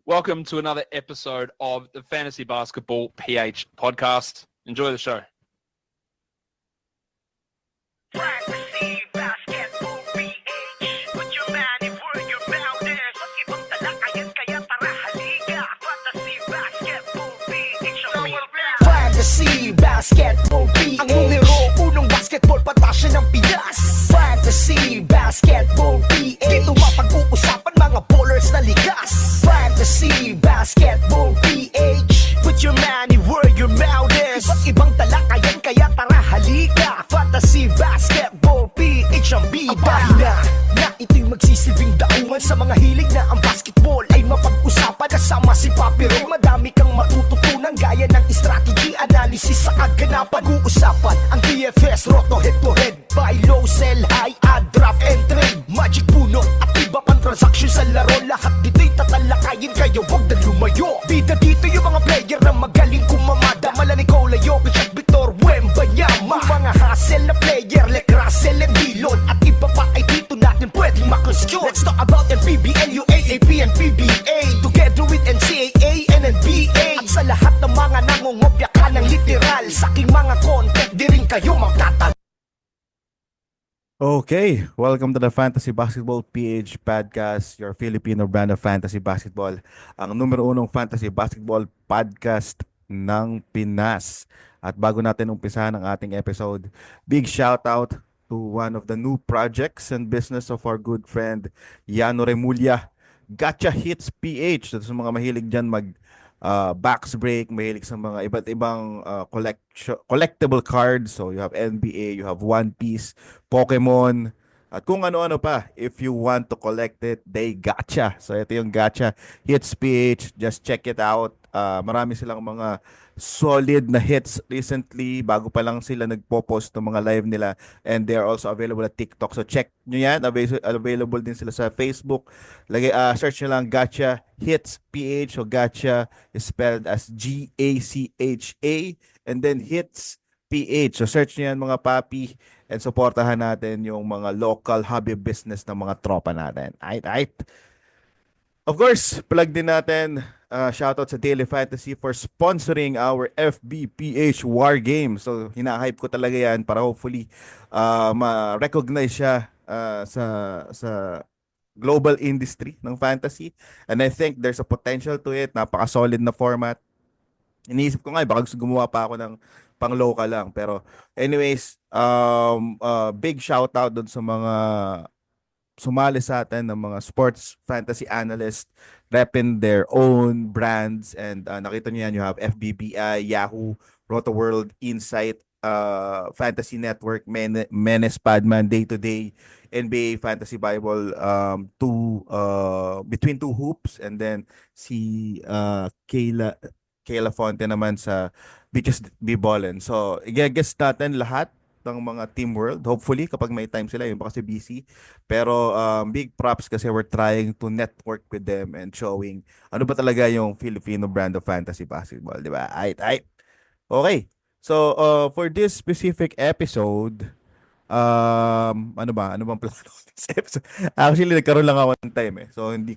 Welcome to another episode of the Fantasy Basketball PH podcast. Enjoy the show. Fantasy Basketball PH. Put your money where your mouth is. At ibang talakayan kaya tara halika. Fantasy Basketball PH ang bida. Fantasy Basketball PH. Ang numero unong basketball patasya ng Pinas. Fantasy Basketball PH. Dito mapag-uusapan mga ballers na likas. Fantasy Basketball PH. Put your money where your mouth is. Iba't ibang talakayan kaya tara halika. Fantasy Basketball PH ang bida. Ang pahina na ito'y magsisilbing daungan sa mga hilig na ang basketball ay mapag-usapan. Kasama si Papi Ro, madami kang matututunan gaya ng strategy, analysis sa kaganapan. Pag-uusapan ang DFS, roto head to head, buy low, sell high, add, draft and trade, magic puno at iba pang transaction sa laro. Lahat dito'y tatalakayin kayo, wag na lumayo. Bida dito yung mga player na magaling kumamada, mala Nikola Jokic at Victor Wembanyama. Yung mga hustle na player like Russell and Dillon at iba pa ay dito natin pwedeng makasyon. Let's talk about NPBL, UAAP and PBA together with NCAA and NBA. At sa lahat ng mga nangungopya ka ng literal, sa aking mga content di rin kayo magtatag. Okay, welcome to the Fantasy Basketball PH podcast, your Filipino brand of fantasy basketball. Ang numero unong fantasy basketball podcast ng Pinas. At bago natin umpisahan ang ating episode, big shout out to one of the new projects and business of our good friend Yano Remulla, Gacha Hits PH. So, sa mga mahilig dyan box break, mahilig sa mga iba't ibang collectible cards. So you have NBA, you have One Piece, Pokemon, at kung ano-ano pa. If you want to collect it, they gotcha. So ito yung Gacha Hits PH. Just check it out. Marami silang mga solid na hits recently. Bago pa lang sila nagpo-post ng mga live nila. And they're also available at TikTok. So check nyo yan. Available din sila sa Facebook. Search nyo lang Gacha Hits PH. So Gacha is spelled as G-A-C-H-A. And then Hits PH. So search nyo yan mga papi. And supportahan natin yung mga local hobby business ng mga tropa natin. Aight. Of course, plug din natin, shoutout sa Daily Fantasy for sponsoring our FBPH War Game. So, hina-hype ko talaga yan para hopefully ma-recognize siya sa global industry ng fantasy. And I think there's a potential to it. Napaka-solid na format. Iniisip ko nga, baka gumawa pa ako ng pang-local lang. Pero anyways, big shoutout dun sa mga sumali sa atin ng mga sports fantasy analyst repping their own brands. And nakita niyo yan, you have FBBI, Yahoo, RotoWorld, Insight, Fantasy Network, Menes Padman, Day to Day, NBA Fantasy Bible, Between Two Hoops, and then si Kayla Fonte naman sa Bitches Be Ballin'. So, i-guess natin lahat ng mga Team World. Hopefully, kapag may time sila, yun pa kasi busy. Pero big props kasi we're trying to network with them and showing ano ba talaga yung Filipino brand of fantasy basketball, di ba? Aight. Okay. So, for this specific episode, ano bang plano this episode? Actually, nagkaroon lang ako ng time eh. So, hindi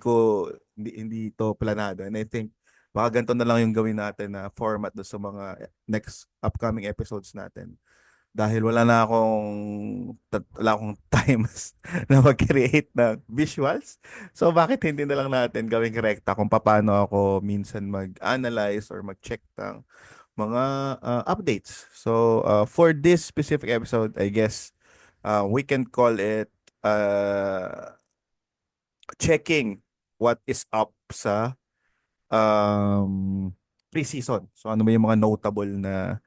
to planado. And I think, baka ganito na lang yung gawin natin na format do sa mga next upcoming episodes natin. Dahil wala akong time na mag-create ng visuals. So, bakit hindi na lang natin gawing rekta kung paano ako minsan mag-analyze or mag-check ng mga updates. So, for this specific episode, I guess, we can call it checking what is up sa preseason. So, ano ba yung mga notable na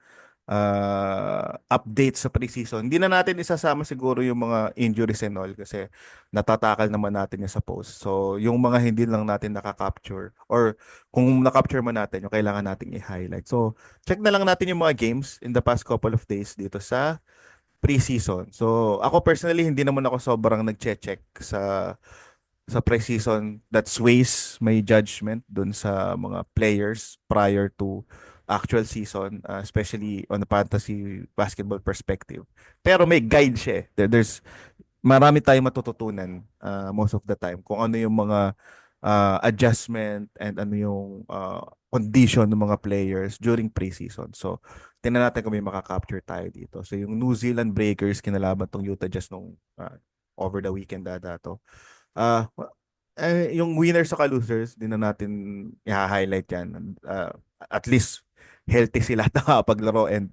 updates sa preseason. Hindi na natin isasama siguro yung mga injuries and all kasi natatakal naman natin yung sa post. So, yung mga hindi lang natin nakaka-capture or kung na-capture man natin, yung kailangan nating i-highlight. So, check na lang natin yung mga games in the past couple of days dito sa preseason. So, ako personally, hindi naman ako sobrang nag-check sa preseason that sways my judgment dun sa mga players prior to actual season, especially on the fantasy basketball perspective. Pero may guide siya eh. There's marami tayong matututunan most of the time kung ano yung mga adjustment and ano yung condition ng mga players during preseason. So, tingnan natin kung may makaka-capture tayo dito. So, yung New Zealand Breakers kinalaban tong Utah Jazz nung over the weekend to. Ah, yung winners sa losers, din na natin i-highlight yan. At least healthy sila at nakapaglaro and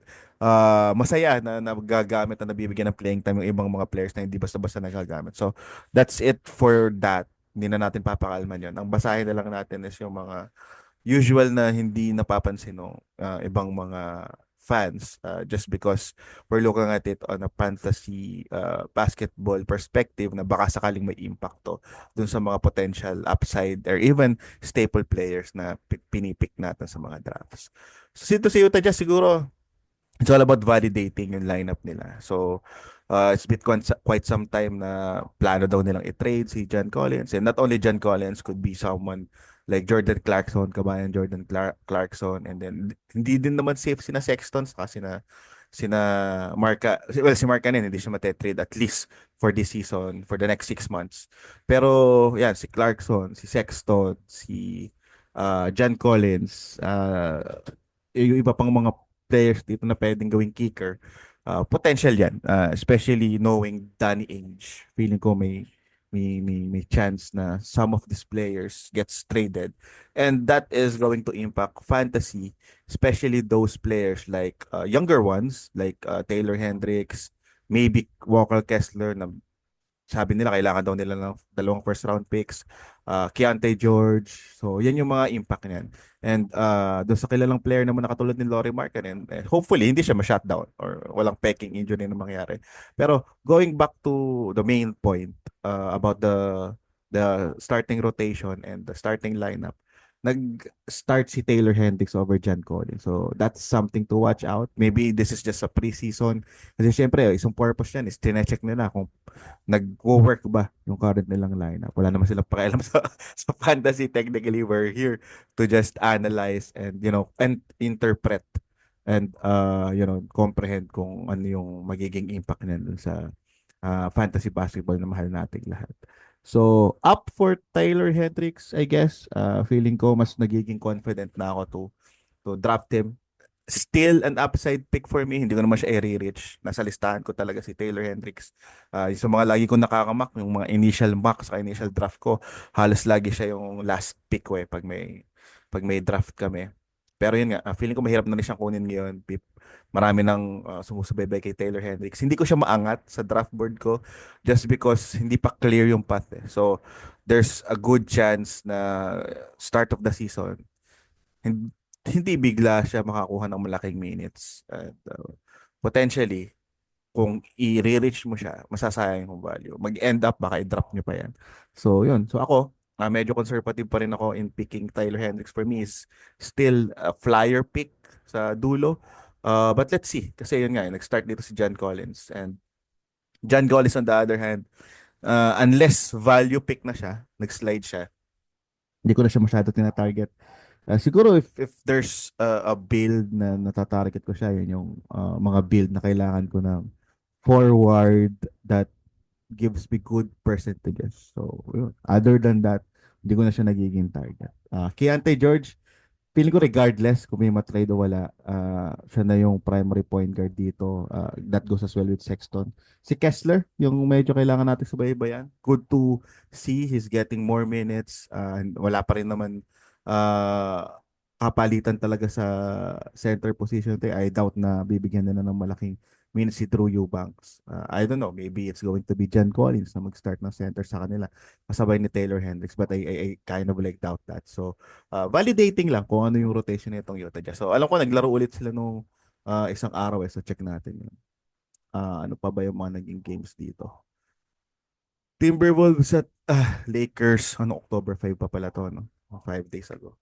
masaya na nagagamit na nabibigyan ng playing time yung ibang mga players na hindi basta-basta nagagamit. So, that's it for that. Hindi na natin papakalman yun. Ang basahin na lang natin is yung mga usual na hindi napapansin ng ibang mga fans just because we're looking at it on a fantasy basketball perspective na baka sakaling may impact to dun sa mga potential upside or even staple players na pinipick natin sa mga drafts. So, dito sa Utah Jazz siguro it's all about validating yung lineup nila. So, it's been quite some time na plano daw nilang i-trade si John Collins. And not only John Collins, could be someone like Jordan Clarkson, kabayan Jordan Clarkson. And then, hindi din naman safe sina Sexton kasi sina Marka. Well, si Marka hindi siya mate-trade at least for this season, for the next 6 months. Pero, yan, si Clarkson, si Sexton, si John Collins, yung iba pang mga players dito na pwedeng gawing kicker, potential yan. Especially knowing Danny Ainge. Feeling ko may chance na some of these players gets traded. And that is going to impact fantasy, especially those players like younger ones, like Taylor Hendricks, maybe Walker Kessler na sabi nila kailangan daw nila ng 2 first round picks, Keontae George. So, yan yung mga impact niyan. And doon sa kilalang player naman na katulad ni Lauri Markkanen, hopefully hindi siya ma-shutdown or walang pecking injury na mangyari. Pero going back to the main point about the starting rotation and the starting lineup, nag-start si Taylor Hendricks over John Collins. So, that's something to watch out. Maybe this is just a preseason. Kasi syempre, isang purpose yan is tine-check nila kung nag-work ba yung current nilang lineup. Wala naman silang pakialam sa fantasy. Technically, we're here to just analyze and, and interpret and, comprehend kung ano yung magiging impact niyan sa fantasy basketball na mahal nating lahat. So, up for Taylor Hendricks, I guess. Feeling ko mas nagiging confident na ako to draft him. Still an upside pick for me. Hindi ko naman siya i-reach. Nasa listahan ko talaga si Taylor Hendricks. Yung sa mga lagi kong nakakamak, yung mga initial mock sa initial draft ko, halos lagi siya yung last pick ko pag may draft kami. Pero yun nga, feeling ko mahirap na rin siyang kunin ngayon, Pip. Marami nang sumusubaybay kay Taylor Hendricks. Hindi ko siya maangat sa draft board ko just because hindi pa clear yung path. So, there's a good chance na start of the season, hindi bigla siya makakuha ng malaking minutes. And, potentially, kung i-reach mo siya, masasayang yung value. Mag-end up, baka i-drop nyo pa yan. So, yun. So, ako, medyo conservative pa rin ako in picking Tyler Hendricks. For me, is still a flyer pick sa dulo. But let's see. Kasi yun nga, nag-start dito si John Collins. And John Collins, on the other hand, unless value pick na siya, nag-slide siya, hindi ko na siya masyado tina-target. Siguro if there's a build na natatarget ko siya, yun yung mga build na kailangan ko ng forward that gives me good percentages. So, yun. Other than that, hindi ko na siya nagiging target. Keontae George, feeling ko regardless kung may matrade o wala, siya na yung primary point guard dito. That goes as well with Sexton. Si Kessler, yung medyo kailangan natin subaybayan. Good to see he's getting more minutes. Wala pa rin naman kapalitan talaga sa center position. I doubt na bibigyan nila ng malaking minutes si Drew Eubanks. I don't know, maybe it's going to be John Collins na mag-start ng center sa kanila kasabay ni Taylor Hendricks, but I kind of like doubt that. So, validating lang kung ano yung rotation nitong Utah Jazz. So, alam ko naglaro ulit sila nung isang araw so check natin yun. Ano pa ba yung mga naging games dito? Timberwolves at Lakers, October 5 pa pala to, no? 5 days ago.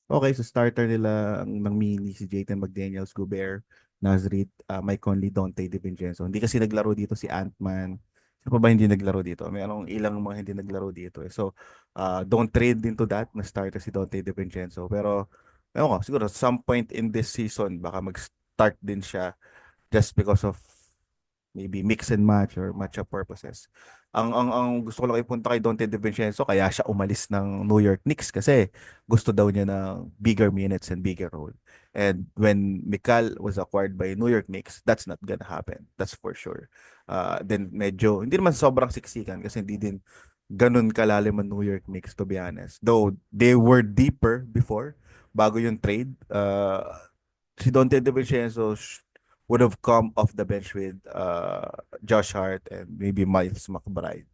Okay, so starter nila ng mini si Jayton McDaniels, Gobert, Nasrid, Mike Conley, Donte DiVincenzo. Hindi kasi naglaro dito si Ant-Man. Sino pa ba hindi naglaro dito? Mayroong ilang mga hindi naglaro dito. So, don't trade into that na starter si Donte DiVincenzo. Pero, ewan ko, siguro some point in this season, baka mag-start din siya just because of maybe mix and match or matchup purposes. Ang gusto ko lang ipunta kay Dante DiVincenzo, kaya siya umalis ng New York Knicks kasi gusto daw niya ng bigger minutes and bigger role. And when Mikal was acquired by New York Knicks, that's not gonna happen. That's for sure. Then medyo, hindi naman sobrang siksikan kasi hindi din ganun kalalim ang New York Knicks, to be honest. Though they were deeper before, bago yung trade. Si Dante DiVincenzo would have come off the bench with Josh Hart and maybe Miles McBride.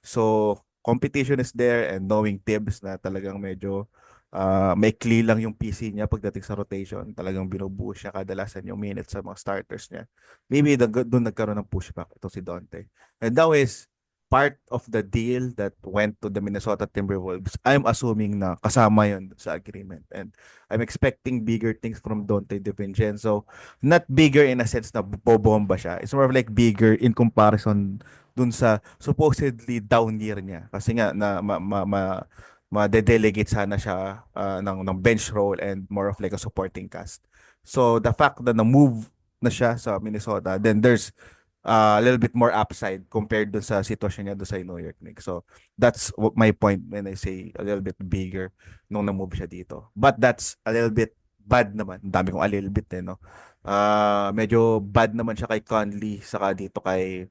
So, competition is there, and knowing Tibbs na talagang medyo maikli lang yung PC niya pagdating sa rotation, talagang binubuo siya kadalasan yung minutes sa mga starters niya. Maybe doon nagkaroon ng pushback ito si Dante. And that is part of the deal that went to the Minnesota Timberwolves. I'm assuming na kasama yun sa agreement. And I'm expecting bigger things from Dante DiVincenzo. Not bigger in a sense na bobomba siya. It's more of like bigger in comparison dun sa supposedly down year niya. Kasi nga na ma-delegate sana siya ng bench role and more of like a supporting cast. So the fact that na-move na siya sa Minnesota, then there's a little bit more upside compared dun sa sitwasyon niya doon sa New York Knicks. So that's my point when I say a little bit bigger nung na-move siya dito. But that's a little bit bad naman. Ang dami kong a little bit no. Medyo bad naman siya kay Conley saka dito kay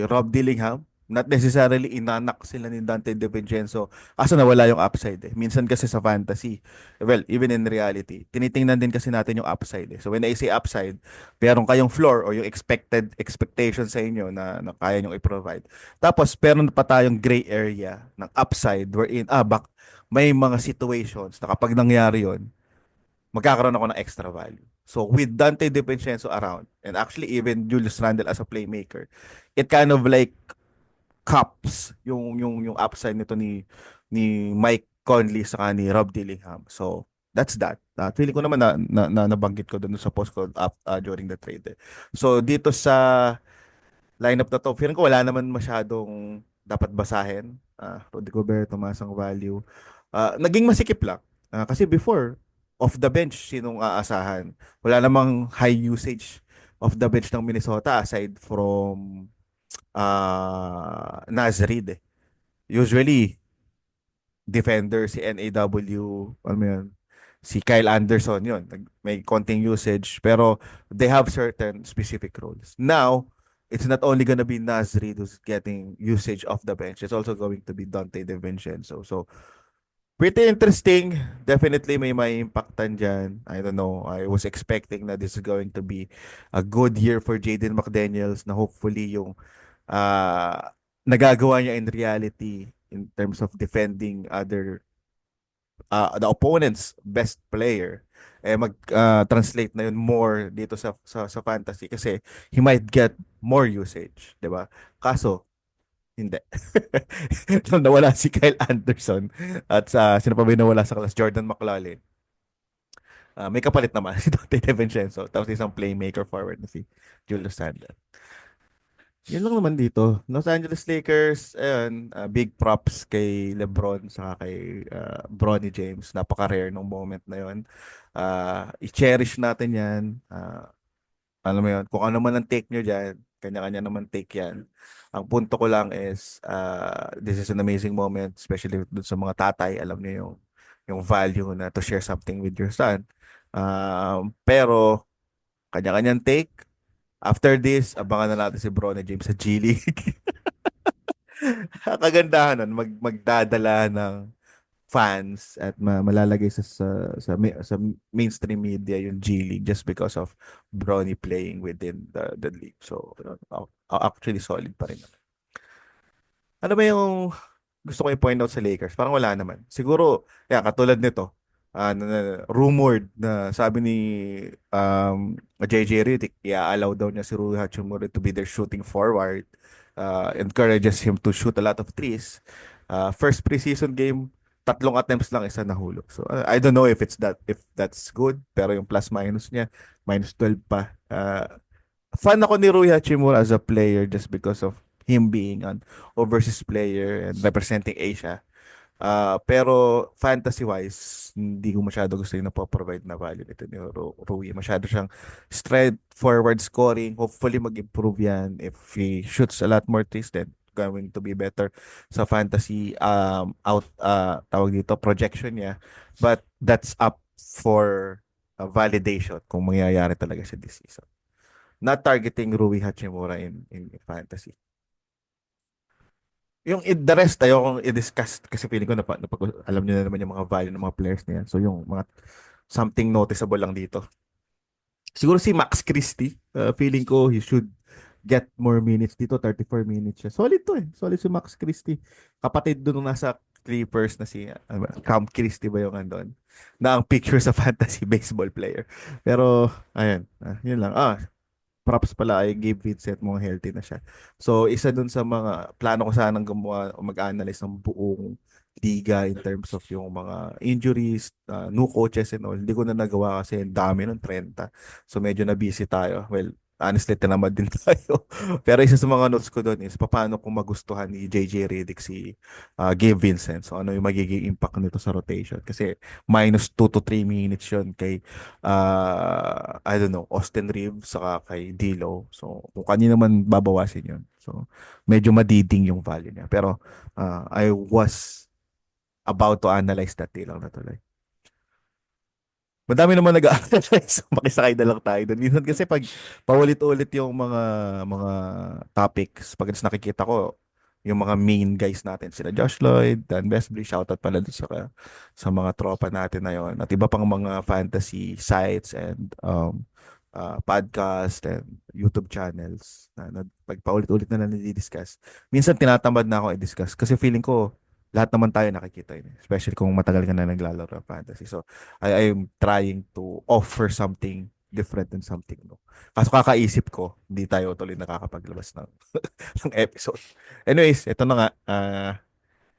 Rob Dillingham. Not necessarily inanak sila ni Dante DiVincenzo kaso nawala yung upside eh. Minsan kasi sa fantasy, well, even in reality, tinitingnan din kasi natin yung upside eh. So when I say upside, meron kayong floor o yung expectation sa inyo na kaya nyo i-provide. Tapos, meron pa tayong gray area ng upside wherein, may mga situations na kapag nangyari yon magkakaroon ako ng extra value. So with Dante DiVincenzo around, and actually even Julius Randle as a playmaker, it kind of like cups yung upside nito ni Mike Conley sa ni Rob Dillingham. So that's that. Feeling ko naman na nabanggit ko doon sa post ko during the trade. So dito sa lineup na to, feeling ko wala naman masyadong dapat basahin. Rudy Gobert, tumaas ang value. Naging masikip lang. Kasi before, off the bench, sinong aasahan? Wala namang high usage off the bench ng Minnesota aside from Naz Reid. Usually, defender si NAW, ano mo yun, si Kyle Anderson yun. May konting usage, pero they have certain specific roles. Now, it's not only gonna be Naz Reid who's getting usage off the bench, it's also going to be Dante DiVincenzo. So, pretty interesting. Definitely may impactan dyan. I don't know. I was expecting na this is going to be a good year for Jaden McDaniels na hopefully yung nagagawa niya in reality in terms of defending the opponent's best player mag-translate na yun more dito sa fantasy kasi he might get more usage, 'di ba? Kaso hindi. Nung nawala si Kyle Anderson at sino pa ba yung nawala sa class? Jordan McLaughlin. May kapalit naman si Dante DiVincenzo tapos isang playmaker forward na si Julius Randle. Yun lang naman dito. Los Angeles Lakers, ayun, big props kay LeBron saka kay Bronny James. Napaka-rare nung moment na yun. I-cherish natin yan. Alam mo yun, kung ano man ang take nyo dyan, kanya-kanya naman take yan. Ang punto ko lang is, this is an amazing moment, especially dun sa mga tatay. Alam niyo yung value na to share something with your son. Pero, kanya-kanyang take. After this, abangan na natin si Bronny James sa G League. Kagandahan nun, magdadala ng fans at malalagay sa mainstream media yung G League just because of Bronny playing within the league. So, actually solid pa rin. Ano ba yung gusto ko i-point out sa Lakers? Parang wala naman. Siguro, katulad nito, rumored na sabi ni JJ Redick, i-allow daw niya si Rui Hachimura to be their shooting forward. Encourages him to shoot a lot of threes. First preseason game, 3 attempts lang, isa nahulog. So I don't know if that's good, pero yung plus minus niya, -12 pa. Fan ako ni Rui Hachimura as a player just because of him being an overseas player and representing Asia. Pero fantasy-wise, hindi ko masyado gusto yung napoprovide na value nito ni Rui. Masyado siyang straightforward scoring. Hopefully mag-improve yan. If he shoots a lot more threes, then going to be better sa fantasy tawag dito, projection niya. But that's up for validation kung mangyayari talaga siya this season. Not targeting Rui Hachimura in fantasy. Yung the rest ayokong i-discuss kasi feeling ko alam niyo na naman yung mga value ng mga players niya. So yung mga something noticeable lang dito. Siguro si Max Christie, feeling ko he should get more minutes dito, 34 minutes siya. Solid to eh. Solid si Max Christie. Kapatid doon nung nasa Clippers na si Cam Christie ba yung andon? Na ang picture sa fantasy baseball player. Pero ayun, yun lang. Props pala ay Gabe Vincent, mga healthy na siya. So, isa dun sa mga plano ko sanang gumawa o mag-analyze ng buong liga in terms of yung mga injuries, new coaches and all. Hindi ko na nagawa kasi ang dami ng 30. So, medyo na busy tayo. Well, honestly, tinamad din tayo. Pero isa sa mga notes ko doon is paano kung magustuhan ni JJ Redick si Gabe Vincent. So, ano yung magiging impact nito sa rotation. Kasi minus 2 to 3 minutes yun kay I don't know, Austin Reeves saka kay D'Lo. So, kung kanina man babawasin yun. So, medyo madiding yung value niya. Pero, I was about to analyze that day lang natuloy. Madami naman nag-analyze. Makisakay na lang tayo doon. Minsan kasi pag paulit-ulit yung mga topics, pag nakikita ko, yung mga main guys natin, sila Josh Lloyd, Dan Besbry, shoutout pala doon sa mga tropa natin na yon. At iba pang mga fantasy sites and podcast and YouTube channels na pag paulit-ulit na nadi-discuss. Minsan tinatamad na ako i-discuss kasi feeling ko lahat naman tayo nakikita yun. Especially kung matagal ka na naglalaro ng fantasy. So, I am trying to offer something different and something new. Kaso kakaisip ko, hindi tayo tuloy nakakapaglabas ng, ng episode. Anyways, ito na nga.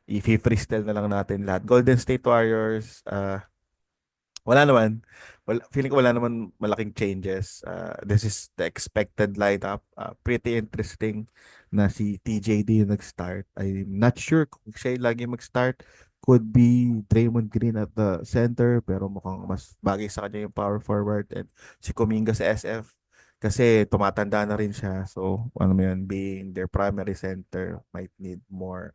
I-freestyle na lang natin lahat. Golden State Warriors, wala naman. Feeling ko wala naman malaking changes. This is the expected lineup. Pretty interesting na si TJD yung nag-start. I'm not sure kung siya yung lagi mag-start. Could be Draymond Green at the center, pero mukhang mas bagay sa kanya yung power forward, and si Kuminga sa SF. Kasi tumatanda na rin siya. So, ano mo yun, being their primary center might need more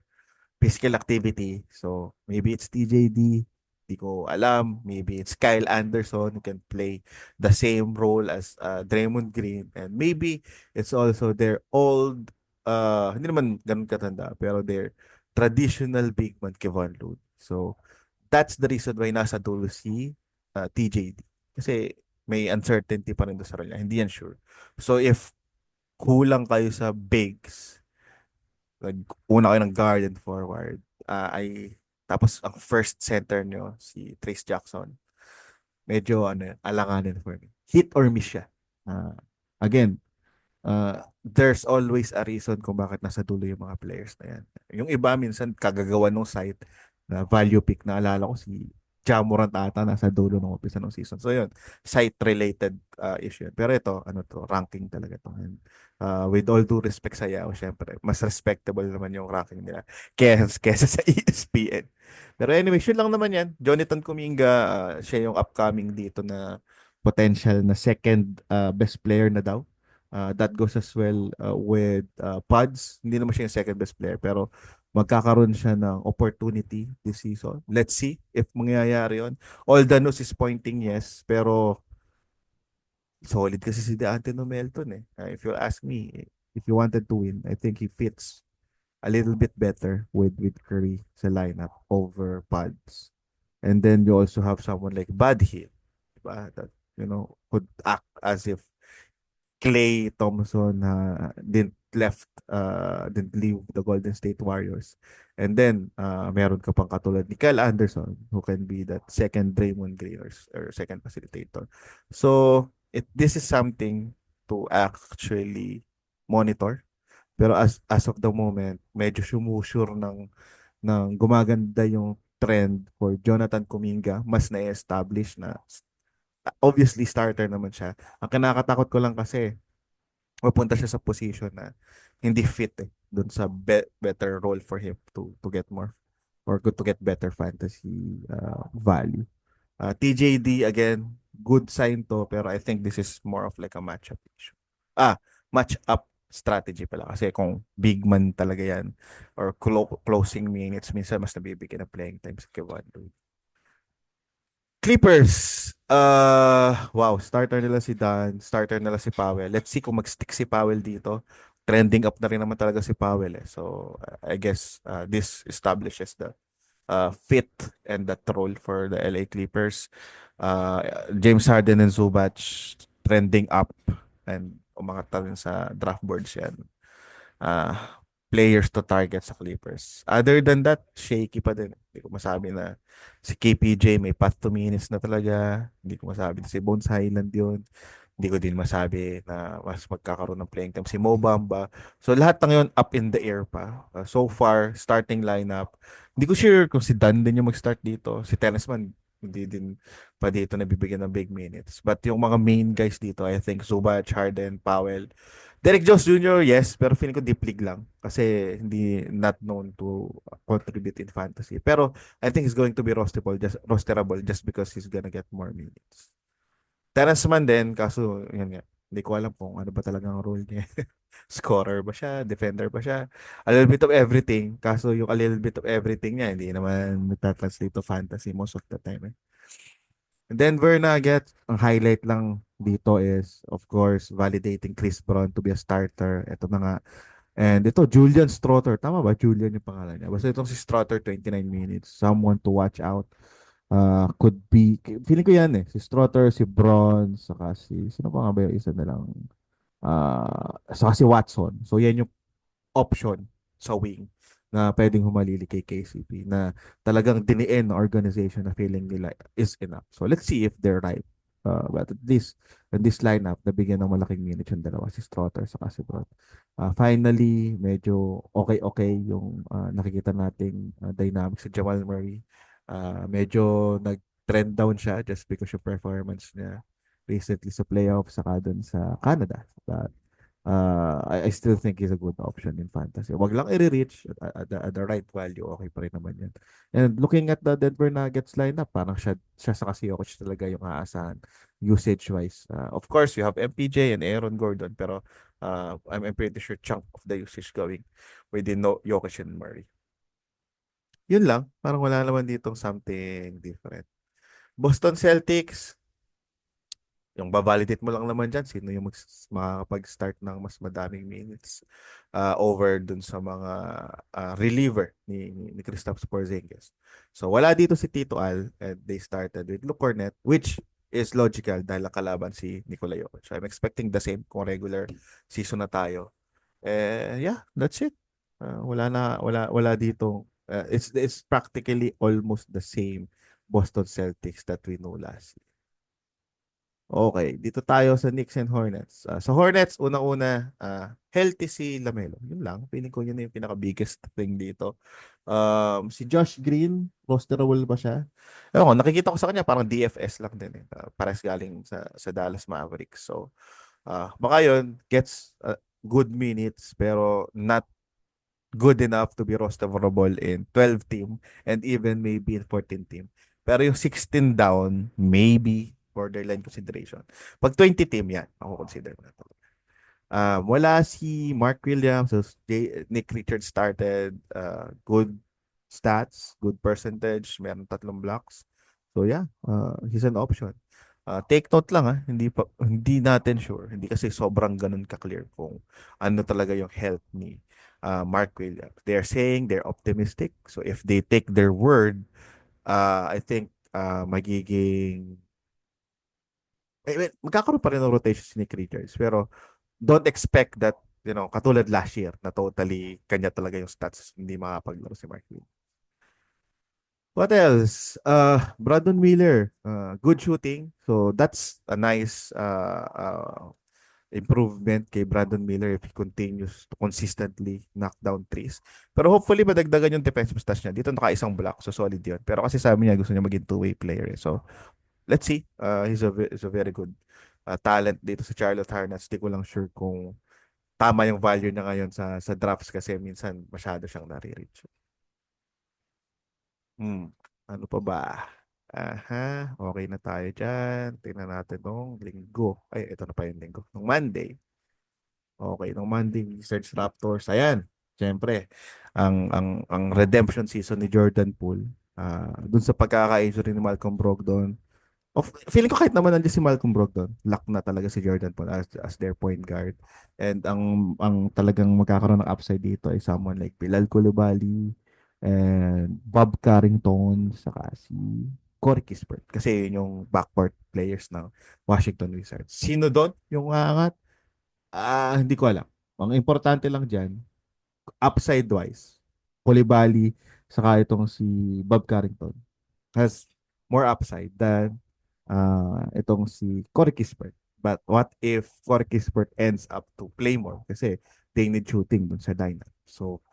physical activity. So, maybe it's TJD. Di ko alam. Maybe it's Kyle Anderson who can play the same role as Draymond Green. And maybe it's also their old, hindi naman ganun katanda, pero their traditional big man, Kevon Looney. So, that's the reason why nasa dulo si TJD. Kasi may uncertainty pa rin doon sa role niya. Hindi yan sure. So, if kulang kayo sa bigs, una kayo ng guard and forward, tapos ang first center nyo, si Trace Jackson, medyo alanganin for me. Hit or miss siya. Again, there's always a reason kung bakit nasa dulo yung mga players na yan. Yung iba minsan kagagawa ng site na value pick, na alala ko si Ja Morant ata nasa dulo ng umpisa ng season. So yun, site-related issue. Pero ito, ranking talaga to. And, with all due respect sa Yao, syempre, mas respectable naman yung ranking nila kesa sa ESPN. Pero anyway, yun lang naman yan. Jonathan Kuminga, siya yung upcoming dito na potential na second best player na daw. That goes as well with Pods. Hindi naman siya yung second best player, pero magkakaroon siya ng opportunity this season. Let's see if mangyayari yun. All the news is pointing yes, pero solid kasi si DeAnthony Melton eh. If you ask me, if you wanted to win, I think he fits a little bit better with Curry sa lineup over Pods. And then you also have someone like Bud Hill, diba? That, could act as if Klay Thompson didn't leave the Golden State Warriors. And then meron ka pang katulad ni Kyle Anderson who can be that second Draymond Green or second facilitator. So this is something to actually monitor. Pero as of the moment, medyo sumusure ng gumaganda yung trend for Jonathan Kuminga. Mas na-establish na obviously starter naman siya. Ang kinakatakot ko lang kasi mapunta siya sa position na hindi fit doon sa better role for him to get more or good to get better fantasy value. TJD again, good sign to, pero I think this is more of like a matchup issue. Match-up strategy pala. Kasi kung big man talaga yan, or closing minutes, minsan mas nabibigyan ng playing time sa Kevon Looney. Clippers. Wow, starter nila si Dan, starter nila si Powell. Let's see kung mag-stick si Powell dito. Trending up na rin naman talaga si Powell eh. So, I guess this establishes the fit and that role for the LA Clippers. Uh, James Harden and Zubac trending up and umangat na rin sa draft boards yan. Players to target sa Clippers. Other than that, shaky pa din. Hindi ko masabi na si KPJ may path to minutes na talaga. Hindi ko masabi na si Bones Highland yun. Hindi ko din masabi na mas magkakaroon ng playing time si Mo Bamba. So lahat ng yun up in the air pa. So far, starting lineup. Hindi ko sure kung si Dan din yung mag-start dito. Si Terrence Mann, hindi din pa dito nabibigyan ng big minutes. But yung mga main guys dito, I think Zubac, Harden, Powell, Derek Jones Jr., yes, pero feeling ko deep league lang kasi hindi not known to contribute in fantasy. Pero I think he's going to be rosterable just because he's gonna get more minutes. Terrence Mann din, kaso yun nga, hindi ko alam kung ano ba talagang role niya. Scorer ba siya? Defender ba siya? A little bit of everything. Kaso yung a little bit of everything niya, hindi naman nagtatranslate to fantasy most of the time. Denver Nuggets, ang highlight lang dito is, of course, validating Chris Brown to be a starter. Ito na nga. And ito, Julian Strother. Tama ba? Julian yung pangalan niya. Basta itong si Strother, 29 minutes. Someone to watch out. Could be, feeling ko yan eh. Si Strother, si Braun, saka si, sino pa nga ba yung isa na lang? Saka si Watson. So yan yung option sa wing na pwedeng humalili kay KCP na talagang diniin na organization na feeling nila is enough. So let's see if they're right. But at least in this lineup, nabigyan ng malaking minutes yung dalawa, si Strother sa si Brown. Finally, medyo okay yung nakikita nating dynamics si Jamal Murray. Medyo nag-trend down siya just because yung performance niya recently sa playoffs saka dun sa Canada. But I still think he's a good option in fantasy. Wag lang i-reach at the right value. Okay pa rin naman yan. And looking at the Denver Nuggets lineup, parang siya sa kasi Jokic talaga yung aasahan usage-wise. Of course, you have MPJ and Aaron Gordon, pero I'm pretty sure chunk of the usage going within Jokic and Murray. Yun lang. Parang wala naman ditong something different. Boston Celtics, yung babalidate mo lang naman dyan, sino yung makakapag-start ng mas madaming minutes over dun sa mga reliever ni Kristaps Porzingis. So, wala dito si Tito Al and they started with Luke Cornet, which is logical dahil kalaban si Nikola Jokic. So, I'm expecting the same kung regular season na tayo. Yeah, that's it. Wala dito. It's practically almost the same Boston Celtics that we know last year. Okay, dito tayo sa Knicks and Hornets. Sa Hornets, unang-una, healthy si LaMelo. Yun lang. Feeling ko yun na yung pinaka-biggest thing dito. Si Josh Green, rosterable ba siya? Ewan ko, nakikita ko sa kanya parang DFS lang din. Parang galing sa Dallas Mavericks. So, baka yun, gets good minutes pero not good enough to be rosterable in 12 team and even maybe in 14 team. Pero yung 16 down, maybe borderline consideration. Pag 20 team yan, ako consider mo na ito. Wala si Mark Williams, so Nick Richards started, good stats, good percentage, meron 3 blocks. So yeah, he's an option. Take note lang hindi natin sure, hindi kasi sobrang ganun ka-clear kung ano talaga yung health ni Mark Williams. They're saying they're optimistic. So if they take their word, I think magiging magkakaroon pa rin ng rotation si Nick Richards. Pero don't expect that, katulad last year na totally kanya talaga yung stats, hindi makapaglaro si Mark Williams. What else? Brandon Miller, good shooting. So that's a nice improvement kay Brandon Miller if he continues to consistently knock down threes. Pero hopefully madagdagan yung defensive stats niya. Dito naka-isang block, so solid yun. Pero kasi sabi niya gusto niya maging two-way player. So let's see. He's a very good talent dito sa Charlotte Hornets. Di ko lang sure kung tama yung value niya ngayon sa drafts kasi minsan masyado siyang nare-reach. Hmm. Ano pa ba? Aha, okay na tayo dyan. Tingnan natin nung linggo. Ay, ito na pa yung linggo. Nung Monday. Okay, nung Monday, Wizards Raptors. Ayan, siyempre, ang redemption season ni Jordan Poole. Dun sa pagkaka-injury ni Malcolm Brogdon. Feeling ko kahit naman nandiyan si Malcolm Brogdon, lock na talaga si Jordan Poole as their point guard. And ang talagang magkakaroon ng upside dito ay someone like Bilal Coulibaly and Bob Carrington saka si Corey Kispert. Kasi yun yung backcourt players ng Washington Wizards. Sino doon yung aangat? Hindi ko alam. Ang importante lang dyan, upside-wise, Coulibaly saka itong si Bob Carrington has more upside than itong si Corey Kispert. But what if Corey Kispert ends up to play more? Kasi they need shooting dun sa lineup. So,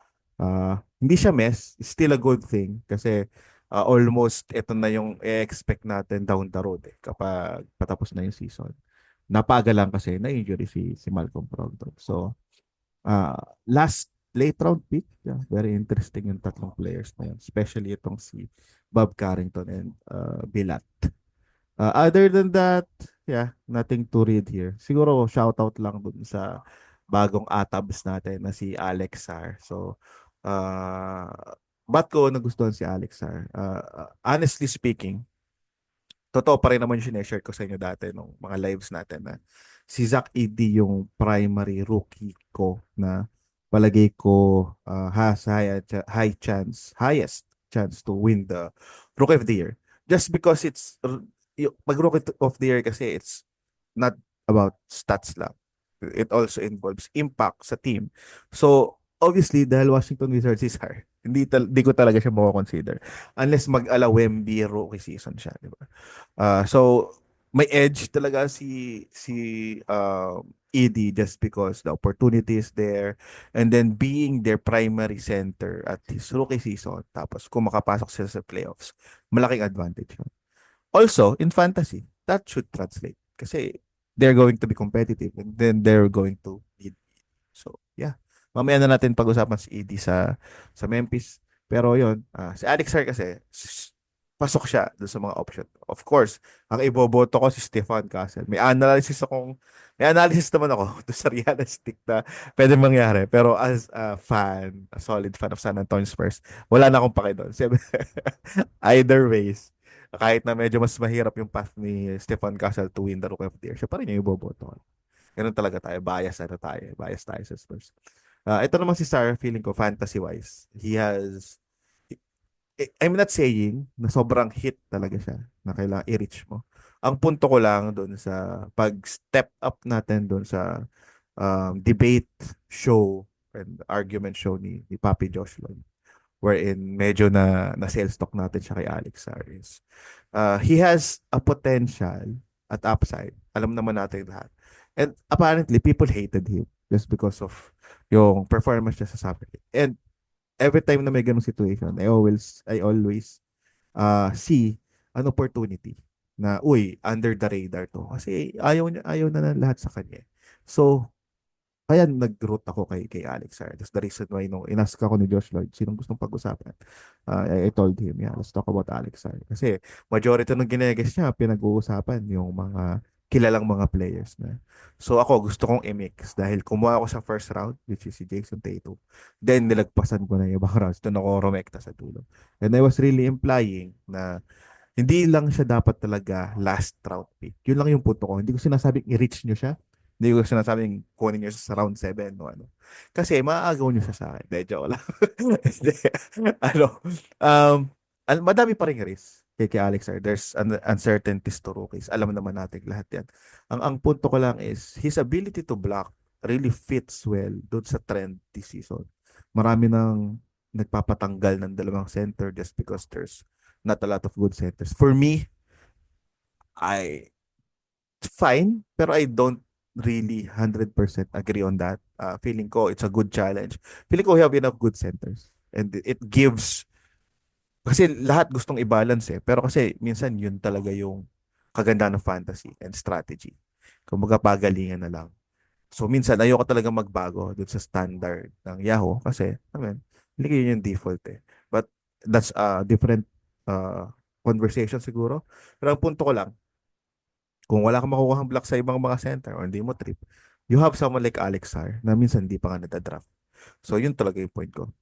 hindi siya mess. It's still a good thing kasi almost ito na yung i-expect natin down the road kapag patapos na yung season. Napaga lang kasi na-injury si Malcolm Brogdon. So, last late round pick, yeah, very interesting yung tatlong players na yun. Especially itong si Bob Carrington and Bilat. Other than that, yeah, nothing to read here. Siguro shoutout lang dun sa bagong atabs natin na si Alex Sar. So, uh, ba't ko nagustuhan si Alex Sar? Honestly speaking, totoo pa rin naman yung sineshare ko sa inyo dati nung mga lives natin na si Zach Edey yung primary rookie ko na palagay ko has highest chance to win the Rookie of the Year. Just because yung pag Rookie of the Year kasi it's not about stats lang. It also involves impact sa team. So, obviously, dahil Washington Wizards is hard, hindi ko talaga siya mako-consider unless mag-ala Wemby rookie season siya, di ba? So may edge talaga si ED just because the opportunity is there and then being their primary center at his rookie season tapos kung makapasok sila sa playoffs, malaking advantage yun. Also, in fantasy, that should translate kasi they're going to be competitive and then they're going to lead. So, yeah. Mamaya na natin pag-usapan si ED sa Memphis. Pero yon si Alex Sarr kasi pasok siya doon sa mga option. Of course, ang iboboto ko si Stefan Castle. May analysis naman ako doon sa realistic na pwede mangyari. Pero as a fan, a solid fan of San Antonio Spurs, wala na akong pake doon. Either ways, kahit na medyo mas mahirap yung path ni Stefan Castle to win the Rookie of the Year, siya pa rin yung iboboto ko. Ganun talaga tayo. Bias tayo sa Spurs. Ito naman si Sarr, feeling ko, fantasy-wise, I'm not saying na sobrang hit talaga siya na kailangan i-reach mo. Ang punto ko lang doon sa pag-step up natin doon sa debate show and argument show ni Papi Josh Lloyd wherein medyo na sales talk natin siya kay Alex Sarris. He has a potential at upside. Alam naman natin lahat. And apparently, people hated him just because of yung performance niya sa Summer League. And every time na may ganung situation, I always see an opportunity na, uy, under the radar to. Kasi ayaw na ng lahat sa kanya. So, kaya nag-root ako kay Alex Sarr. That's the reason why inask ako ni Josh Lloyd, sinong gustong pag-usapan? I told him, yeah, let's talk about Alex Sarr. Kasi majority ng gineges niya, pinag-uusapan yung mga kilalang mga players na. So ako, gusto kong i-mix dahil kumuha ako sa first round, which is si Jason Tatum. Then nilagpasan ko na yung ibang rounds. Doon ako rumekta sa dulo. And I was really implying na hindi lang siya dapat talaga last round pick. Yun lang yung punto ko. Hindi ko sinasabing i-reach nyo siya. Hindi ko sinasabing kunin nyo siya sa round 7 o ano. Kasi maaagaw nyo siya sa akin. Hindi, joke lang. Hindi. Ano, um, madami pa rin risk kay Alex Sarr. There's uncertainties to rookies. Alam naman natin lahat yan. Ang punto ko lang is his ability to block really fits well doon sa trend this season. Marami nang nagpapatanggal ng dalawang center just because there's not a lot of good centers. For me, fine, pero I don't really 100% agree on that. Feeling ko it's a good challenge. Feeling ko we have enough good centers. And it gives, kasi lahat gustong i-balance pero kasi minsan yun talaga yung kaganda ng fantasy and strategy. Kumbaga pagalingan na lang. So minsan ayoko talaga magbago dun sa standard ng Yahoo kasi, I mean, hindi yun yung default But that's a different conversation siguro. Pero ang punto ko lang, kung wala kang makukuha block sa ibang mga center or hindi mo trip, you have someone like Alex Sarr na minsan hindi pa nga nadadraft. So, yun talaga yung point ko.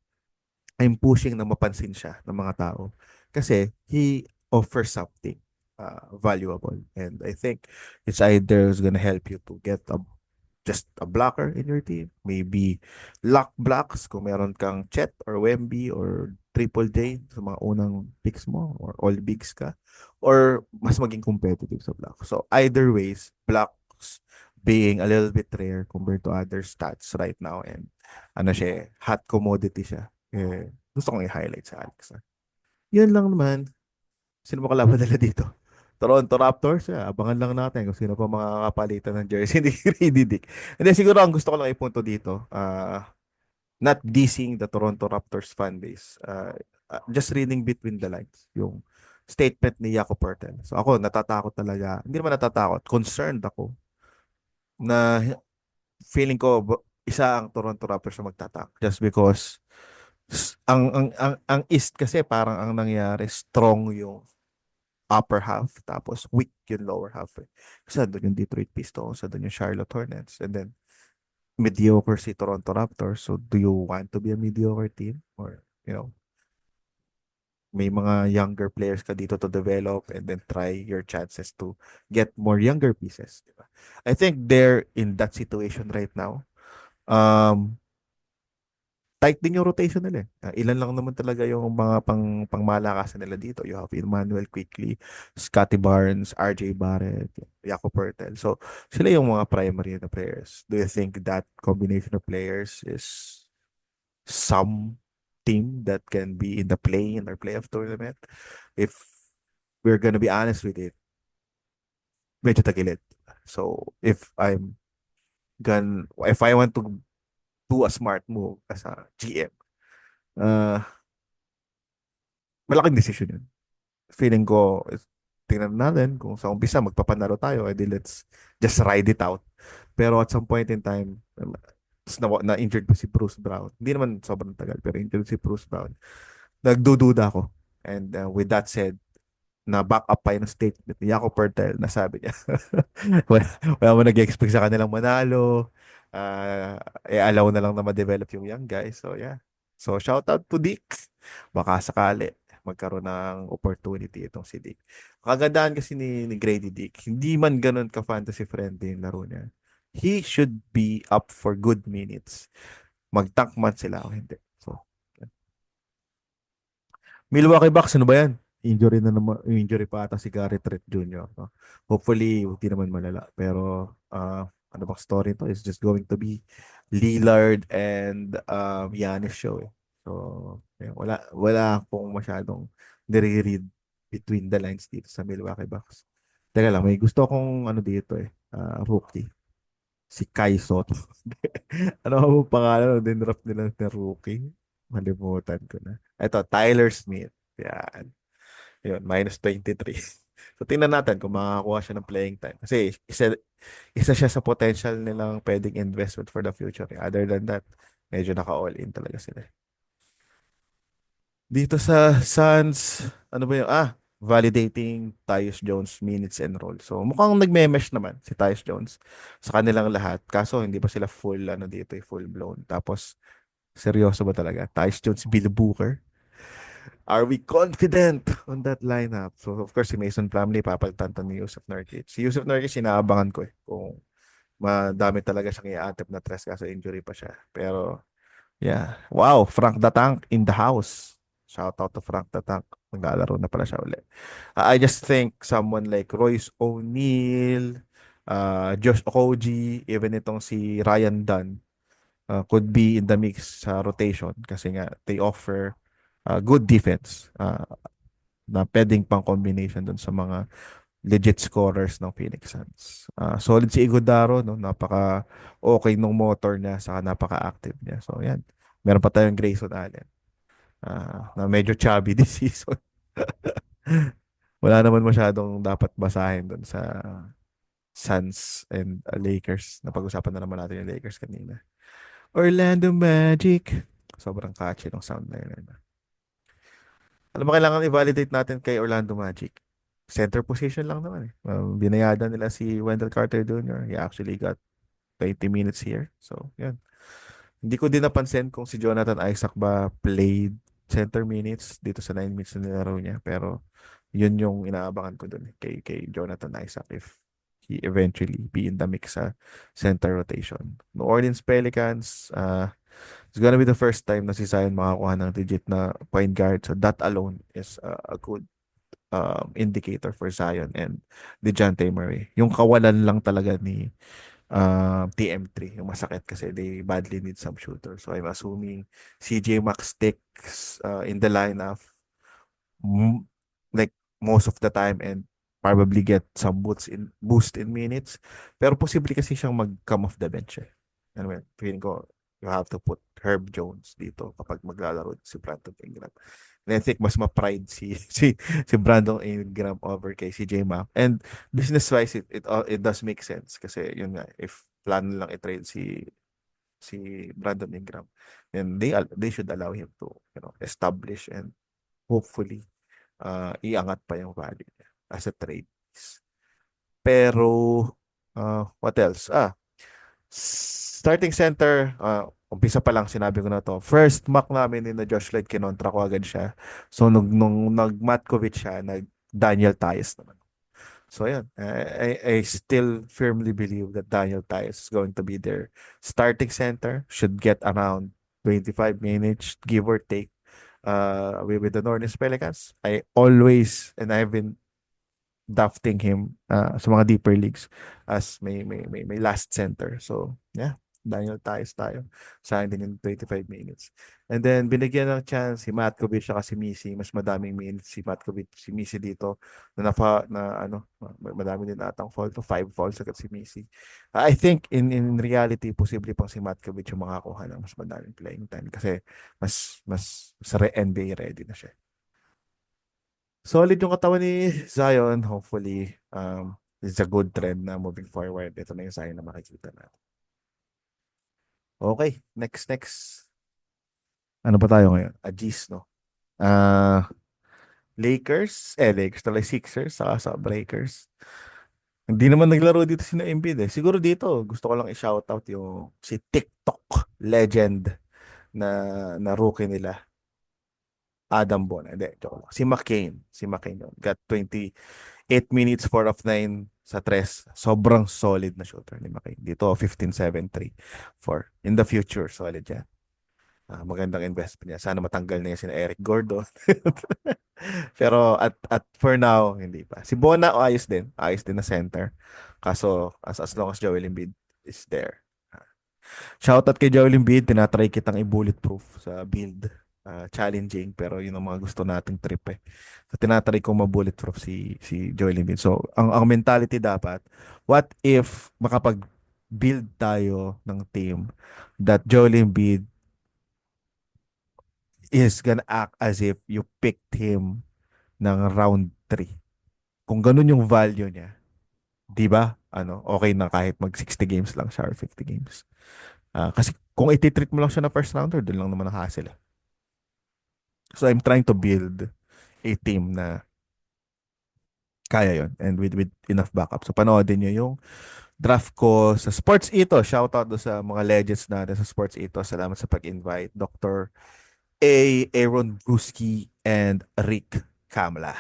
I'm pushing na mapansin siya ng mga tao kasi he offers something valuable. And I think it's either is gonna help you to get just a blocker in your team. Maybe lock blocks kung meron kang Chet or Wemby or Triple J sa mga unang picks mo or all bigs ka or mas maging competitive sa block. So either ways, blocks being a little bit rare compared to other stats right now and ano siya, hot commodity siya. Gusto kong i-highlight sa Alex. Yun lang naman. Sino mo kalaban nila dito? Toronto Raptors, abangan lang natin kung sino pa makakapalitan ng jersey ni Grady Dick. And then siguro ang gusto ko lang ipunto dito, not dissing the Toronto Raptors fan base, just reading between the lines, yung statement ni Jakob Poeltl. So ako, natatakot talaga, hindi naman natatakot, concerned ako na feeling ko isa ang Toronto Raptors na magtatak just because ang East kasi parang ang nangyari strong yung upper half, tapos weak yung lower half. Kasi doon yung Detroit Pistons, doon yung Charlotte Hornets, and then mediocre si Toronto Raptors. So, do you want to be a mediocre team? Or, may mga younger players ka dito to develop and then try your chances to get more younger pieces. Diba? I think they're in that situation right now. Tight din yung rotation nila. Ilan lang naman talaga yung mga pangmalakasan nila dito. You have Emmanuel Quickley, Scotty Barnes, RJ Barrett, Jakob Poeltl. So, sila yung mga primary na players. Do you think that combination of players is some team that can be in the play-in or playoff tournament? If we're gonna be honest with it, medyo tagilid. So, if I want to do a smart move as a GM, uh, malaking decision yun. Feeling ko, tingnan natin kung sa umpisa magpapanalo tayo, edi let's just ride it out. Pero at some point in time, na-injured pa si Bruce Brown. Hindi naman sobrang tagal, pero injured si Bruce Brown. Nagdududa ako. And with that said, na back up pa yung statement ni Jakob Poeltl na sabi niya, wala mo nag-expect sa kanilang manalo, allow na lang na ma-develop yung young guys. So, yeah. So, shout out to Dick. Baka sakali magkaroon ng opportunity itong si Dick. Kagandahan kasi ni Grady Dick, hindi man ganun ka-fantasy friendly yung laro niya. He should be up for good minutes. Mag-tank man sila o hindi. So, yeah. Milwaukee Bucks, ano ba yan? Injury na naman, injury pa ata si Gary Trent Jr. No? Hopefully, hindi naman malala. Pero, ano bang story to? It's just going to be Lillard and Giannis show. So, yeah, wala akong masyadong nire-read between the lines dito sa Milwaukee Bucks. Teka lang, may gusto akong ano dito rookie. Si Kai Soto. Ano ang pangalan? Din-draft nila na rookie. Malimutan ko na. Ito, Tyler Smith. Yan. Yun, minus 23. So, tingnan natin kung makakakuha siya ng playing time. Kasi, isa siya sa potential nilang pwedeng investment for the future. Other than that, medyo naka-all in talaga sila. Dito sa Suns, ano ba yung, validating Tyus Jones minutes and role. So, mukhang nagme-mesh naman si Tyus Jones sa kanilang lahat. Kaso, hindi pa sila full, full blown. Tapos, seryoso ba talaga? Tyus Jones, Bill Booker. Are we confident on that lineup? So, of course, si Mason Plumlee, papalitan to ni Yusuf Nurkic. Si Yusuf Nurkic, inaabangan ko kung madami talaga siyang i-attempt na tres kaso injury pa siya. Pero, yeah. Wow, Frank the Tank in the house. Shout out to Frank the Tank. Naglalaro na pala siya ulit. I just think someone like Royce O'Neal, Josh Okogie, even itong si Ryan Dunn, could be in the mix sa rotation kasi nga they offer good defense na pwedeng pang combination dun sa mga legit scorers ng Phoenix Suns. Solid si Iguodaro, no? Napaka okay nung motor niya, saka napaka-active niya. So, yan. Meron pa tayong Grayson Allen na medyo chubby this season. Wala naman masyadong dapat basahin dun sa Suns and Lakers. Napag-usapan na naman natin yung Lakers kanina. Orlando Magic. Sobrang catchy ng sound na yun. Alam mo, kailangan i-validate natin kay Orlando Magic. Center position lang naman eh. Binayadan nila si Wendell Carter Jr. He actually got 20 minutes here. So, yan. Hindi ko din napansin kung si Jonathan Isaac ba played center minutes dito sa 9 minutes na nilaro niya. Pero, yun yung inaabangan ko dun eh, kay Jonathan Isaac if he eventually be in the mix sa center rotation. New Orleans Pelicans, it's gonna be the first time na si Zion makakuha ng legit na point guard. So that alone is a good indicator for Zion and DeJounte Murray. Yung kawalan lang talaga ni TM3, yung masakit kasi they badly need some shooter. So I'm assuming CJ Max sticks in the lineup m- like most of the time and probably get some boost in minutes. Pero posible kasi siyang mag-come off the bench eh. Ano mo, feeling ko you have to put Herb Jones dito kapag maglalaro si Brandon Ingram. And I think mas ma-pride si Brandon Ingram over kay CJ Mack. And business-wise, it does make sense kasi yun nga, if plan lang i-trade si Brandon Ingram, then they should allow him to, establish and hopefully iangat pa yung value niya as a trade piece. Pero what else? Starting center, umpisa pa lang sinabi ko na to. First mock namin ni na Josh Lloyd, kinontra ko agad siya. So nung nag-Matkovic siya, nag-Daniel Tyus naman. So yun, I still firmly believe that Daniel Tyus is going to be their starting center. Should get around 25 minutes, give or take, with the New Orleans Pelicans. I've been drafting him sa mga deeper leagues as may last center. So, yeah, Daniel Tyus tayo. Sa akin din yung 25 minutes. And then, binigyan ng chance si Matkovic at si Misi. Mas madaming minutes si Matkovic, si Misi dito. Madami din atang fall to 5 falls agad si Misi. I think in reality, posible pang si Matkovic yung makakuha ng mas madaming playing time kasi mas NBA ready na siya. Solid yung katawan ni Zion. Hopefully, it's a good trend na moving forward. Ito na yung Zion na makikita natin. Okay, next. Ano pa tayo ngayon? Agis, no? Lakers talaga Sixers, saka sa Breakers. Hindi naman naglaro dito si na Embiid eh. Siguro dito, gusto ko lang i-shoutout yung si TikTok legend na rookie nila. Adam Bona. Hindi, joke lang. Si McCain yun. Got 28 minutes, 4 of 9 sa tres. Sobrang solid na shooter ni McCain. Dito, 15-7-3. 4. In the future, solid yan. Magandang investment niya. Sana matanggal na yan si Eric Gordon. Pero at for now, hindi pa. Si Bona, ayos din. Ayos din na center. Kaso, as long as Joel Embiid is there. Shoutout kay Joel Embiid. Tinatry kitang i-bulletproof sa build. Challenging pero yun ang mga gusto nating trip eh. So tinatry ko ma-bulletproof si Joel Embiid. So ang mentality dapat, what if makapag-build tayo ng team that Joel Embiid is gonna act as if you picked him ng round 3. Kung ganun yung value niya, 'di ba? Okay na kahit mag 60 games lang siya or 50 games. Kasi kung i-treat mo lang siya na first rounder, doon lang naman ang hassle eh. So I'm trying to build a team na kaya yon and with enough backup. So panoodin nyo yung draft ko sa Sports Ito. Shoutout do sa mga legends natin sa Sports Ito. Salamat sa pag-invite. Dr. Aaron Bruski, and Rick Kamla.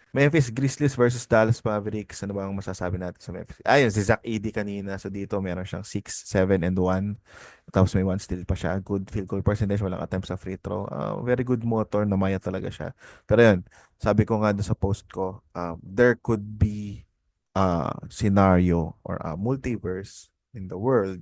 Memphis Grizzlies versus Dallas Mavericks. Ano ba ang masasabi natin sa Memphis? Ayun, si Zach Edey kanina. So dito meron siyang 6, 7, and 1. Tapos may 1 steal pa siya. Good field goal percentage. Walang attempt sa free throw. Very good motor. Namaya talaga siya. Pero yun, sabi ko nga doon sa post ko, there could be a scenario or a multiverse in the world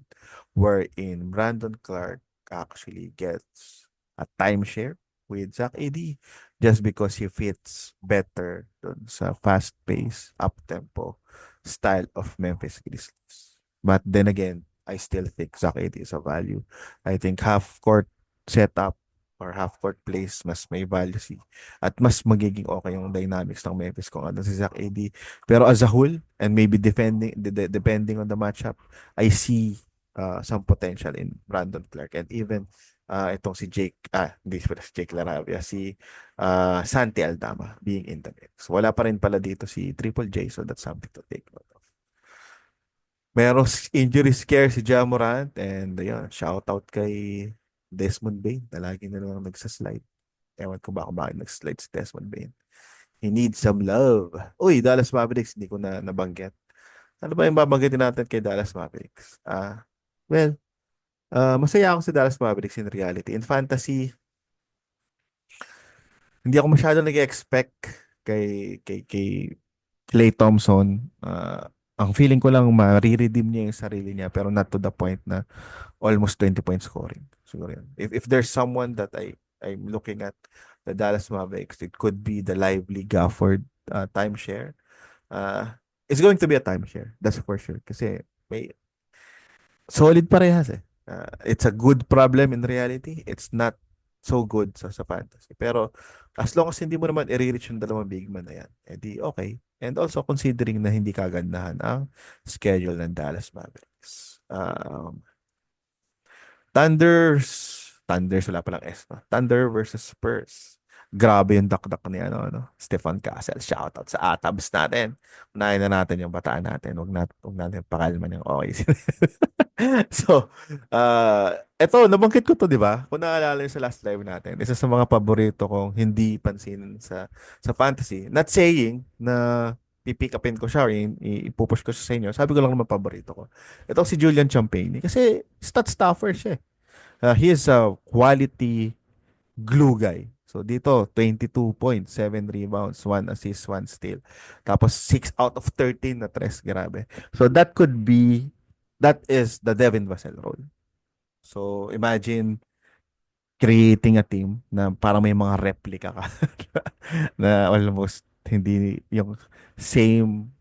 wherein Brandon Clark actually gets a timeshare with Zach Edey just because he fits better dun sa fast-paced, up-tempo style of Memphis Grizzlies. But then again, I still think Zach Edey is a value. I think half-court setup or half-court plays mas may value at mas magiging okay yung dynamics ng Memphis kung ano si Zach Edey. Pero as a whole, and maybe depending on the matchup, I see some potential in Brandon Clark and even itong si Jake, hindi pala si Jake Laravia, si Santi Aldama being in the mix. Wala pa rin pala dito si Triple J, so that's something to take note of. Merong injury scare si Ja Morant, and ayun, shout out kay Desmond Bain na lagi na lang nagsaslide. Ewan ko ba kung bakit nagslide si Desmond Bain. He needs some love. Uy, Dallas Mavericks, hindi ko na nabanggit. Ano ba yung babanggitin natin kay Dallas Mavericks? Well, masaya ako sa Dallas Mavericks in reality. In fantasy, hindi ako masyado nag-expect kay Klay Thompson. Ang feeling ko lang ma-redeem niya yung sarili niya pero not to the point na almost 20 points scoring. Siguro yun. If there's someone that I'm looking at the Dallas Mavericks, it could be the Lively Gafford timeshare. It's going to be a timeshare. That's for sure. Kasi may solid parehas eh. It's a good problem in reality. It's not so good sa fantasy. Pero as long as hindi mo naman i-reach yung dalawang big man na yan, edi okay. And also considering na hindi kagandahan ang schedule ng Dallas Mavericks. Thunders, wala palang S. No? Thunder versus Spurs. Grabe yung dakdak ni Stefan Castle. Shoutout sa Atabs natin. Unahin na natin yung bataan natin. Huwag natin pakalman yung okay. So, eto, nabanggit ko to, di ba? Kung naalala nyo sa last live natin, isa sa mga paborito kong hindi pansin sa fantasy. Not saying na pipick upin ko siya or ipupush ko siya sa inyo. Sabi ko lang naman paborito ko. Ito si Julian Champagny kasi stat stuffer siya. He is a quality glue guy. So dito, 22 points, 7 rebounds, 1 assist, 1 steal. Tapos 6 out of 13 na tres. Grabe. So that is the Devin Vassell role. So imagine creating a team na parang may mga replica ka na almost hindi yung same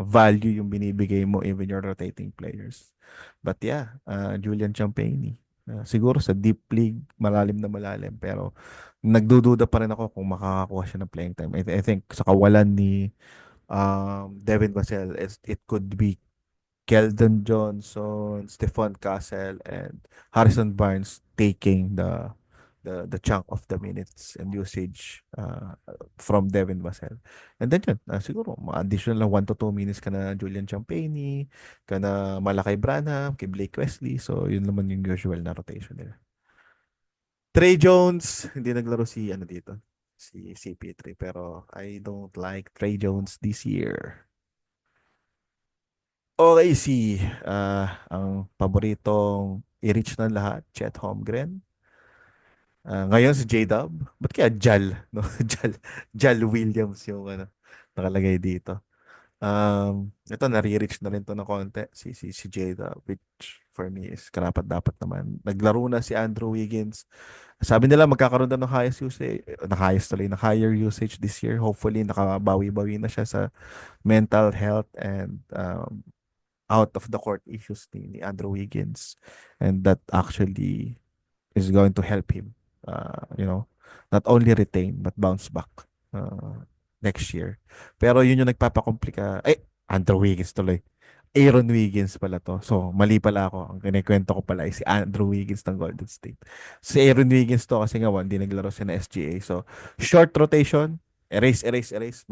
value yung binibigay mo even your rotating players. But yeah, Julian Champagny. Siguro sa deep league, malalim na malalim. Pero nagdududa pa rin ako kung makakakuha siya ng playing time. I think sa kawalan ni Devin Vassell, it could be Keldon Johnson, Stephon Castle, and Harrison Barnes taking the chunk of the minutes and usage from Devin Vassell. And then yun, siguro, additional lang 1 to 2 minutes ka na Julian Champagny, ka na Malakay Branham, kay Blake Wesley. So, yun naman yung usual na rotation nila. Trey Jones, hindi naglaro si CP3, pero I don't like Trey Jones this year. Okay, ang paboritong i-reach ng lahat, Chet Holmgren. Ngayon si J-Dub. Ba't kaya Jal? No? Jal Williams yung nakalagay dito. Ito, nare-reach na rin to ng konti. Si J-Dub, which for me is karapat-dapat naman. Naglaro na si Andrew Wiggins. Sabi nila magkakaroon na ng highest usage, higher usage this year. Hopefully, nakabawi-bawi na siya sa mental health and out of the court issues ni Andrew Wiggins, and that actually is going to help him not only retain but bounce back next year. Pero yun yung nagpapakomplika. Andrew Wiggins tuloy. Aaron Wiggins pala to. So, mali pala ako. Ang kinikwento ko pala ay si Andrew Wiggins ng Golden State. Si Aaron Wiggins to kasi nga hindi naglaro siya na SGA. So, short rotation, erase.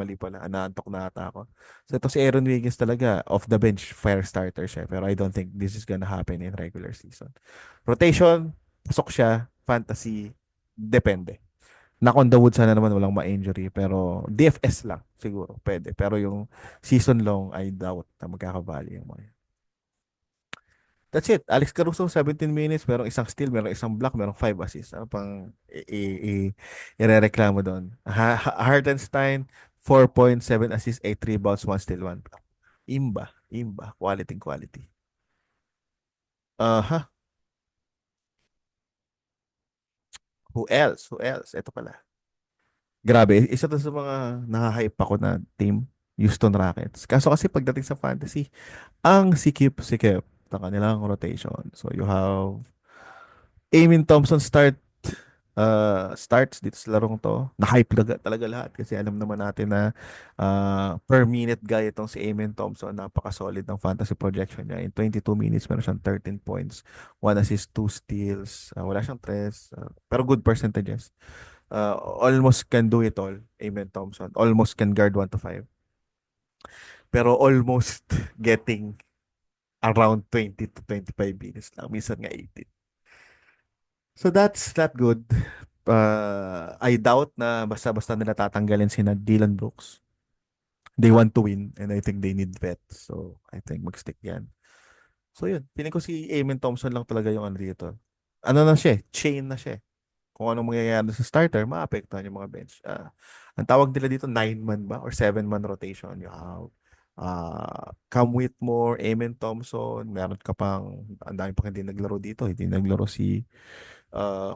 Mali pala. Naantok na ata ako. So, ito si Aaron Wiggins talaga, off the bench, fire starter siya. Pero I don't think this is gonna happen in regular season. Rotation, pasok siya. Fantasy, depende. Knock on the wood, sana naman walang ma-injury. Pero DFS lang, siguro, pwede. Pero yung season long, I doubt na magkakabali yung mga yan. That's it. Alex Caruso, 17 minutes. Merong isang steal, merong isang block, merong 5 assists. Ano pang i-reklamo doon? Hartenstein, 4.7 assists, 8 rebounds, 1 steal, 1 block. Imba. Quality. Who else? Ito pala. Grabe, isa to sa mga nakahype ako na team, Houston Rockets. Kaso kasi pagdating sa fantasy, ang sikip ng kanilang rotation. So you have Amin Thompson start starts dito sa larong to. Na-hype talaga lahat kasi alam naman natin na per minute guy itong si Amen Thompson. Napaka-solid ng fantasy projection niya. In 22 minutes, meron siyang 13 points, 1 assist, 2 steals. Wala siyang tres, pero good percentages. Almost can do it all, Amen Thompson. Almost can guard 1 to 5. Pero almost getting around 20 to 25 minutes lang. Minsan nga 18. So that's not good. I doubt na basta-basta nila tatanggalin sina Dylan Brooks. They want to win and I think they need vets. So I think mag-stick yan. So yun, feeling ko si Amen Thompson lang talaga yung ano dito. Ano na siya, chain na siya. Kung anong mangyayari sa starter, maapektuhan yung mga bench. Ang tawag nila dito, 9-man ba? Or 7-man rotation. You have Cam Whitmore, Amen Thompson, meron ka pang, ang dami pang hindi naglaro dito. Hindi naglaro si,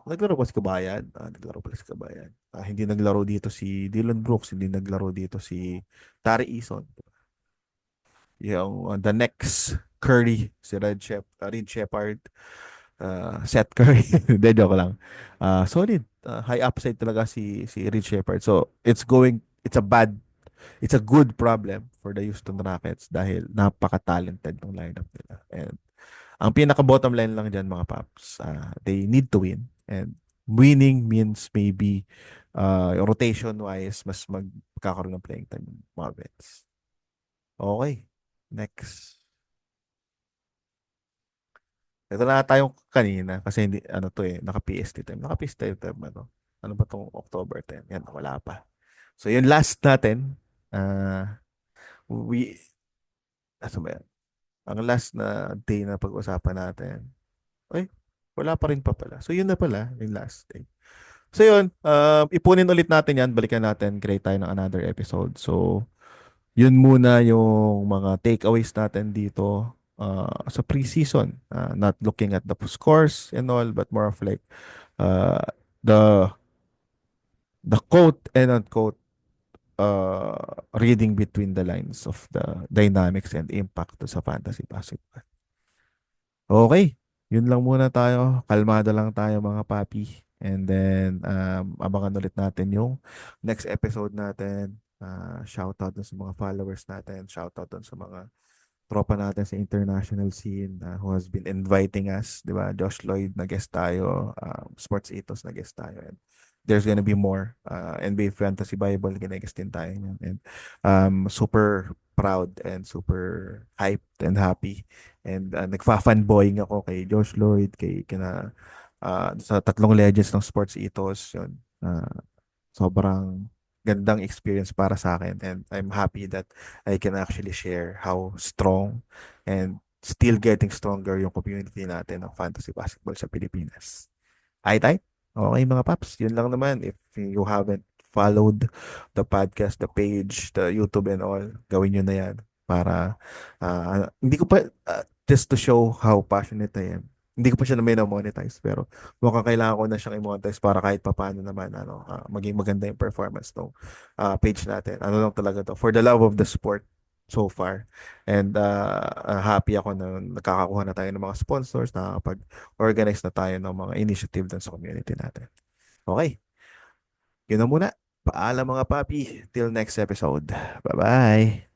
naglaro pa si Kabayan. Naglaro pa si Kabayan. Hindi naglaro dito si Dylan Brooks. Hindi naglaro dito si Tari Eason. Yung the next Curry, si Reed Shepard, Seth Curry. Hindi, joke lang. Solid. High upside talaga si Reed Shepard. So, it's a good problem for the Houston Rockets dahil napaka-talented ng lineup nila. And ang pinaka-bottom line lang dyan, mga paps, they need to win. And winning means maybe rotation-wise, mas magkakaroon ng playing time ng mga vets. Okay. Next. Ito na tayong kanina kasi hindi ano to naka-PST time. Naka-PST time ano. Ano ba tong October 10? Yan, wala pa. So yung last natin, we ano ba yan? Ang last na day na pag-usapan natin. Ay, wala pa rin pa pala. So yun na pala, yung last day. So yun, ipunin ulit natin yan. Balikan natin, create tayo ng another episode. So, yun muna yung mga takeaways natin dito sa preseason. Not looking at the scores and all, but more of like uh, the quote and unquote reading between the lines of the dynamics and impact sa fantasy basketball. Okay, yun lang muna tayo. Kalmado lang tayo mga papi. And then, abangan ulit natin yung next episode natin. Shoutout dun sa mga followers natin. Shoutout dun sa mga tropa natin sa international scene who has been inviting us. Di ba? Josh Lloyd na guest tayo. Sports Ethos na guest tayo. And there's gonna be more. NBA Fantasy Bible, gina-guest din tayo. And super proud and super hyped and happy. And nagfa-fanboying ako kay Josh Lloyd, sa tatlong legends ng Sports Ethos. Yun. Sobrang gandang experience para sa akin and I'm happy that I can actually share how strong and still getting stronger yung community natin ng fantasy basketball sa Pilipinas. Ay. Okay mga paps, yun lang naman. If you haven't followed the podcast, the page, the YouTube and all, gawin nyo na yan para hindi ko pa just to show how passionate I am. Hindi ko pa siya na monetize pero mukhang kailangan ko na siyang i-monetize para kahit papaano naman maging maganda yung performance ng page natin. Ano lang talaga to for the love of the sport so far. And happy ako na nakakakuha na tayo ng mga sponsors, nakakapag-organize na tayo ng mga initiative dun sa community natin. Okay. Yun na muna. Paalam mga papi. Till next episode. Bye-bye.